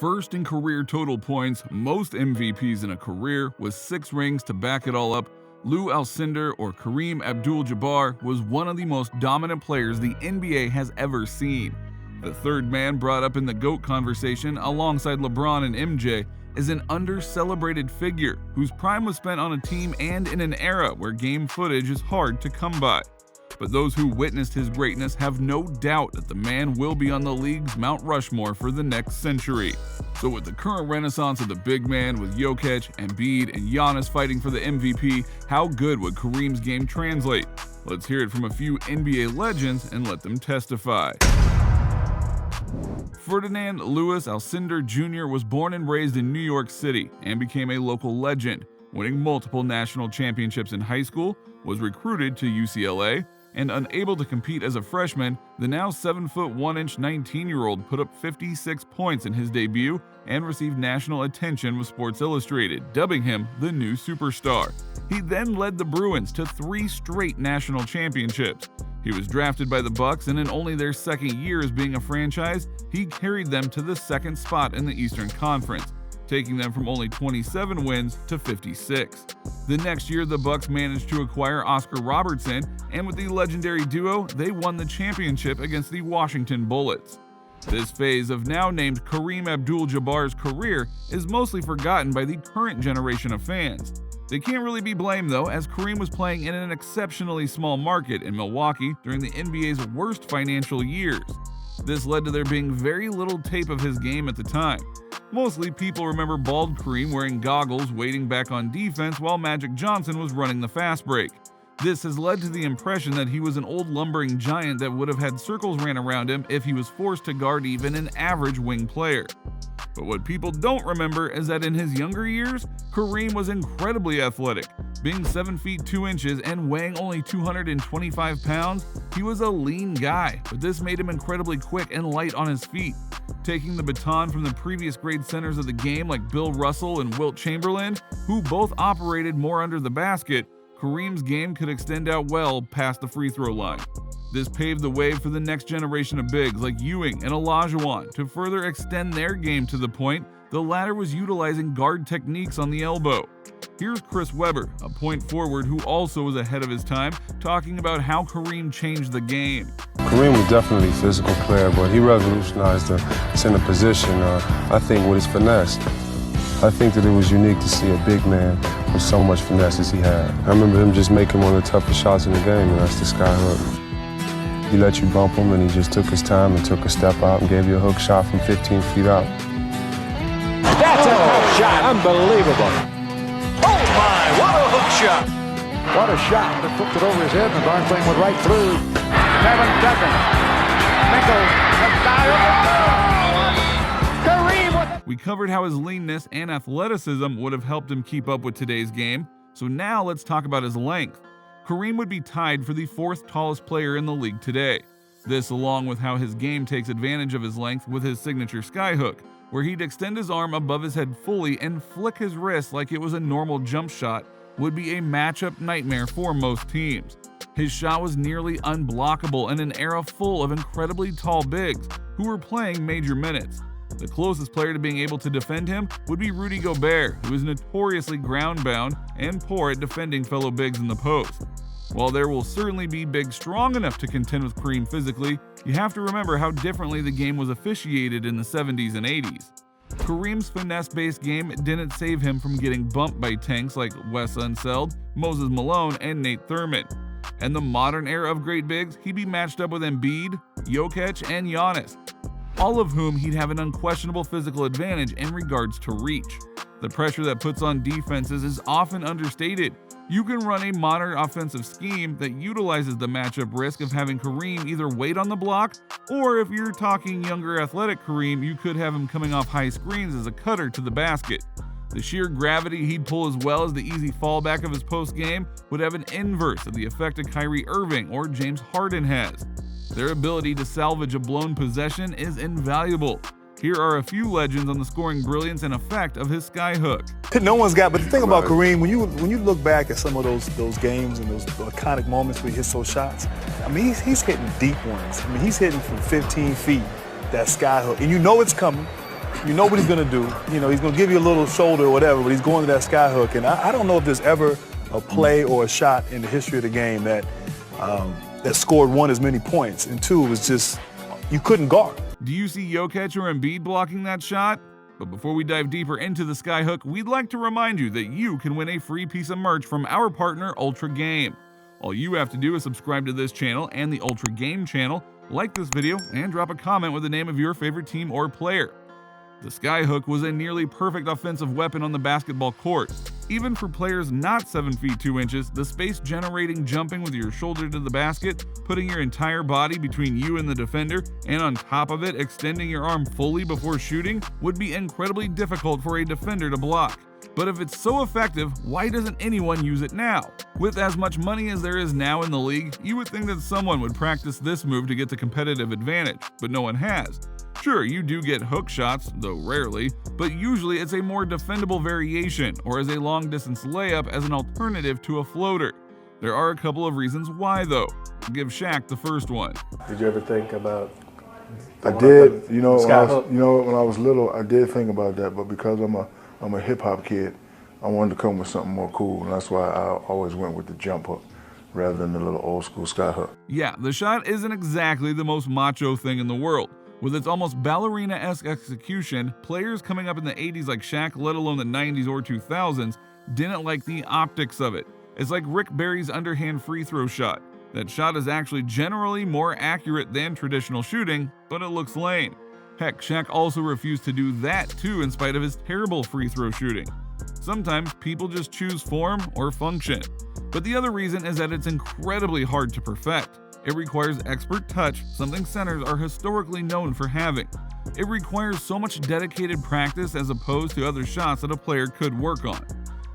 First in career total points, most MVPs in a career, with 6 rings to back it all up, Lou Alcindor, or Kareem Abdul-Jabbar, was one of the most dominant players the NBA has ever seen. The third man brought up in the GOAT conversation alongside LeBron and MJ is an under-celebrated figure whose prime was spent on a team and in an era where game footage is hard to come by. But those who witnessed his greatness have no doubt that the man will be on the league's Mount Rushmore for the next century. So with the current renaissance of the big man with Jokic, Embiid, and Giannis fighting for the MVP, how good would Kareem's game translate? Let's hear it from a few NBA legends and let them testify. Ferdinand Louis Alcindor Jr. was born and raised in New York City and became a local legend, winning multiple national championships in high school, was recruited to UCLA, and unable to compete as a freshman, the now 7'1" 19-year-old put up 56 points in his debut and received national attention with Sports Illustrated, dubbing him the new superstar. He then led the Bruins to 3 straight national championships. He was drafted by the Bucks, and in only their second year as being a franchise, he carried them to the 2nd spot in the Eastern Conference, taking them from only 27 wins to 56. The next year, the Bucks managed to acquire Oscar Robertson, and with the legendary duo, they won the championship against the Washington Bullets. This phase of now named Kareem Abdul-Jabbar's career is mostly forgotten by the current generation of fans. They can't really be blamed though, as Kareem was playing in an exceptionally small market in Milwaukee during the NBA's worst financial years. This led to there being very little tape of his game at the time. Mostly people remember bald Kareem wearing goggles waiting back on defense while Magic Johnson was running the fast break. This has led to the impression that he was an old lumbering giant that would have had circles ran around him if he was forced to guard even an average wing player. But what people don't remember is that in his younger years, Kareem was incredibly athletic. Being 7 feet 2 inches and weighing only 225 pounds, he was a lean guy, but this made him incredibly quick and light on his feet. Taking the baton from the previous great centers of the game like Bill Russell and Wilt Chamberlain, who both operated more under the basket, Kareem's game could extend out well past the free throw line. This paved the way for the next generation of bigs like Ewing and Olajuwon to further extend their game to the point the latter was utilizing guard techniques on the elbow. Here's Chris Webber, a point forward who also was ahead of his time, talking about how Kareem changed the game. Kareem was definitely a physical player, but he revolutionized the center position, I think, with his finesse. I think that it was unique to see a big man with so much finesse as he had. I remember him just making one of the toughest shots in the game, and that's the sky hook. He let you bump him, and he just took his time and took a step out and gave you a hook shot from 15 feet out. That's a hook shot. Unbelievable. Oh, my. What a hook shot. What a shot. They flipped it over his head, and the darn thing went right through. 7 seconds. Nichols. Kareem. We covered how his leanness and athleticism would have helped him keep up with today's game, so now let's talk about his length. Kareem would be tied for the 4th tallest player in the league today. This, along with how his game takes advantage of his length with his signature skyhook, where he'd extend his arm above his head fully and flick his wrist like it was a normal jump shot, would be a matchup nightmare for most teams. His shot was nearly unblockable in an era full of incredibly tall bigs who were playing major minutes. The closest player to being able to defend him would be Rudy Gobert, who is notoriously ground-bound and poor at defending fellow bigs in the post. While there will certainly be bigs strong enough to contend with Kareem physically, you have to remember how differently the game was officiated in the 70s and 80s. Kareem's finesse-based game didn't save him from getting bumped by tanks like Wes Unseld, Moses Malone, and Nate Thurmond. In the modern era of great bigs, he'd be matched up with Embiid, Jokic, and Giannis, all of whom he'd have an unquestionable physical advantage in regards to reach. The pressure that puts on defenses is often understated. You can run a modern offensive scheme that utilizes the matchup risk of having Kareem either wait on the block, or if you're talking younger athletic Kareem, you could have him coming off high screens as a cutter to the basket. The sheer gravity he'd pull as well as the easy fallback of his post game would have an inverse of the effect that Kyrie Irving or James Harden has. Their ability to salvage a blown possession is invaluable. Here are a few legends on the scoring brilliance and effect of his skyhook. No one's got, but the thing about Kareem, when you look back at some of those games and those iconic moments where he hits those shots, I mean, he's hitting deep ones. I mean, he's hitting from 15 feet, that skyhook. And you know it's coming. You know what he's going to do. You know, he's going to give you a little shoulder or whatever, but he's going to that sky hook. And I don't know if there's ever a play or a shot in the history of the game that scored one as many points, and two was just, you couldn't guard. Do you see Jokic or Embiid blocking that shot? But before we dive deeper into the skyhook, we'd like to remind you that you can win a free piece of merch from our partner, Ultra Game. All you have to do is subscribe to this channel and the Ultra Game channel, like this video, and drop a comment with the name of your favorite team or player. The skyhook was a nearly perfect offensive weapon on the basketball court. Even for players not 7 feet 2 inches, the space generating jumping with your shoulder to the basket, putting your entire body between you and the defender, and on top of it extending your arm fully before shooting would be incredibly difficult for a defender to block. But if it's so effective, why doesn't anyone use it now? With as much money as there is now in the league, you would think that someone would practice this move to get the competitive advantage, but no one has. Sure, you do get hook shots, though rarely, but usually it's a more defendable variation or as a long-distance layup as an alternative to a floater. There are a couple of reasons why, though. I'll give Shaq the first one. Did you ever think about? I did. You know, when I was little, I did think about that, but because I'm a hip hop kid, I wanted to come with something more cool, and that's why I always went with the jump hook rather than the little old school sky hook. Yeah, the shot isn't exactly the most macho thing in the world. With its almost ballerina-esque execution, players coming up in the 80s like Shaq, let alone the 90s or 2000s, didn't like the optics of it. It's like Rick Barry's underhand free throw shot. That shot is actually generally more accurate than traditional shooting, but it looks lame. Heck, Shaq also refused to do that too in spite of his terrible free throw shooting. Sometimes people just choose form or function. But the other reason is that it's incredibly hard to perfect. It requires expert touch, something centers are historically known for having. It requires so much dedicated practice as opposed to other shots that a player could work on.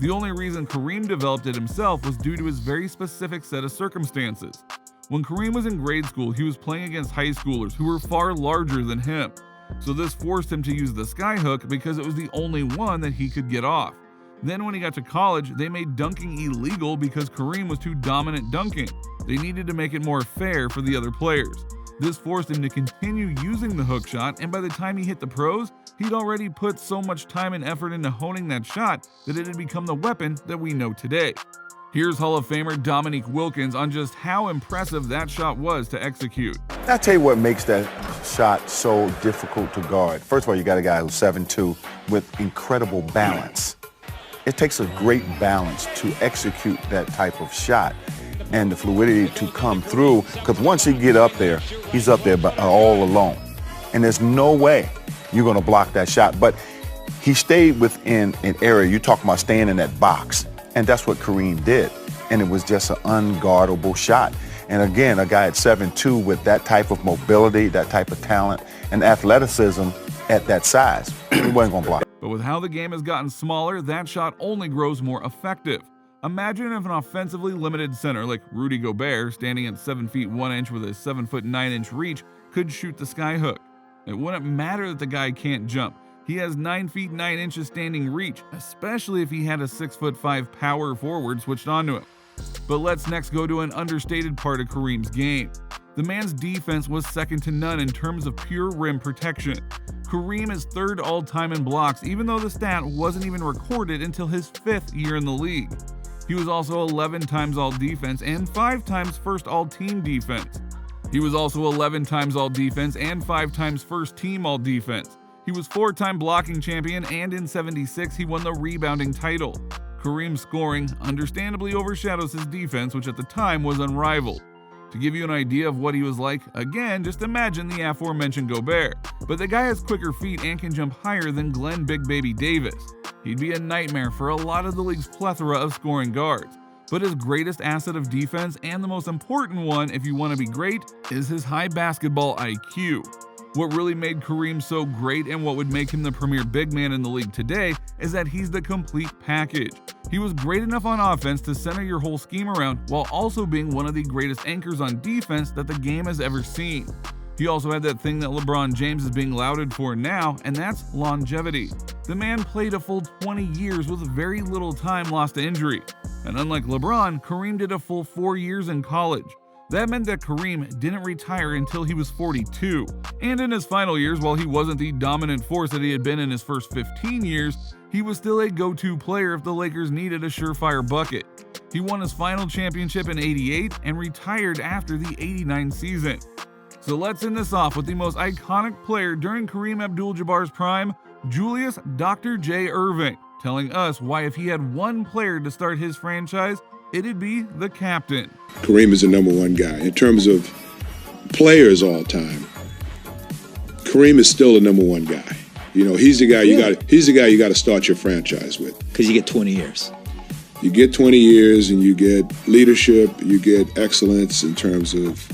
The only reason Kareem developed it himself was due to his very specific set of circumstances. When Kareem was in grade school, he was playing against high schoolers who were far larger than him. So this forced him to use the skyhook because it was the only one that he could get off. Then when he got to college, they made dunking illegal because Kareem was too dominant dunking. They needed to make it more fair for the other players. This forced him to continue using the hook shot, and by the time he hit the pros, he'd already put so much time and effort into honing that shot that it had become the weapon that we know today. Here's Hall of Famer Dominique Wilkins on just how impressive that shot was to execute. I'll tell you what makes that shot so difficult to guard. First of all, you got a guy who's 7'2" with incredible balance. It takes a great balance to execute that type of shot and the fluidity to come through, because once he get up there, he's up there all alone. And there's no way you're gonna block that shot. But he stayed within an area. You're talking about staying in that box. And that's what Kareem did. And it was just an unguardable shot. And again, a guy at 7'2" with that type of mobility, that type of talent, and athleticism at that size, he wasn't gonna block. But with how the game has gotten smaller, that shot only grows more effective. Imagine if an offensively limited center like Rudy Gobert, standing at 7 feet 1 inch with a 7 foot 9 inch reach, could shoot the skyhook. It wouldn't matter that the guy can't jump. He has 9 feet 9 inches standing reach, especially if he had a 6 foot 5 power forward switched onto him. But let's next go to an understated part of Kareem's game. The man's defense was second to none in terms of pure rim protection. Kareem is third all-time in blocks, even though the stat wasn't even recorded until his 5th year in the league. He was also 11 times all-defense and 5 times first all-team defense. He was also 11 times all-defense and 5 times first-team all-defense. He was 4-time blocking champion, and in '76 he won the rebounding title. Kareem's scoring understandably overshadows his defense, which at the time was unrivaled. To give you an idea of what he was like, again, just imagine the aforementioned Gobert. But the guy has quicker feet and can jump higher than Glenn Big Baby Davis. He'd be a nightmare for a lot of the league's plethora of scoring guards. But his greatest asset of defense, and the most important one if you want to be great, is his high basketball IQ. What really made Kareem so great and what would make him the premier big man in the league today is that he's the complete package. He was great enough on offense to center your whole scheme around while also being one of the greatest anchors on defense that the game has ever seen. He also had that thing that LeBron James is being lauded for now, and that's longevity. The man played a full 20 years with very little time lost to injury. And unlike LeBron, Kareem did a full 4 years in college. That meant that Kareem didn't retire until he was 42. And in his final years, while he wasn't the dominant force that he had been in his first 15 years, he was still a go-to player if the Lakers needed a surefire bucket. He won his final championship in '88 and retired after the '89 season. So let's end this off with the most iconic player during Kareem Abdul-Jabbar's prime, Julius Dr. J. Irving, telling us why if he had one player to start his franchise, it'd be the captain. Kareem is the number one guy. In terms of players all time, Kareem is still the number one guy. You know, he's the guy you got to start your franchise with. Because you get 20 years. You get 20 years and you get leadership, you get excellence in terms of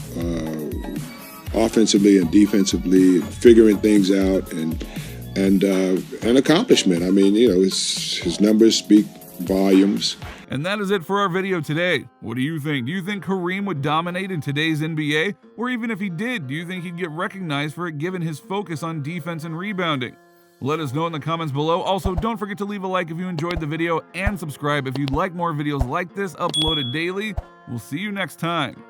offensively and defensively, and figuring things out, and accomplishment. I mean, you know, his numbers speak volumes. And that is it for our video today. What do you think? Do you think Kareem would dominate in today's NBA? Or even if he did, do you think he'd get recognized for it given his focus on defense and rebounding? Let us know in the comments below. Also, don't forget to leave a like if you enjoyed the video and subscribe if you'd like more videos like this uploaded daily. We'll see you next time.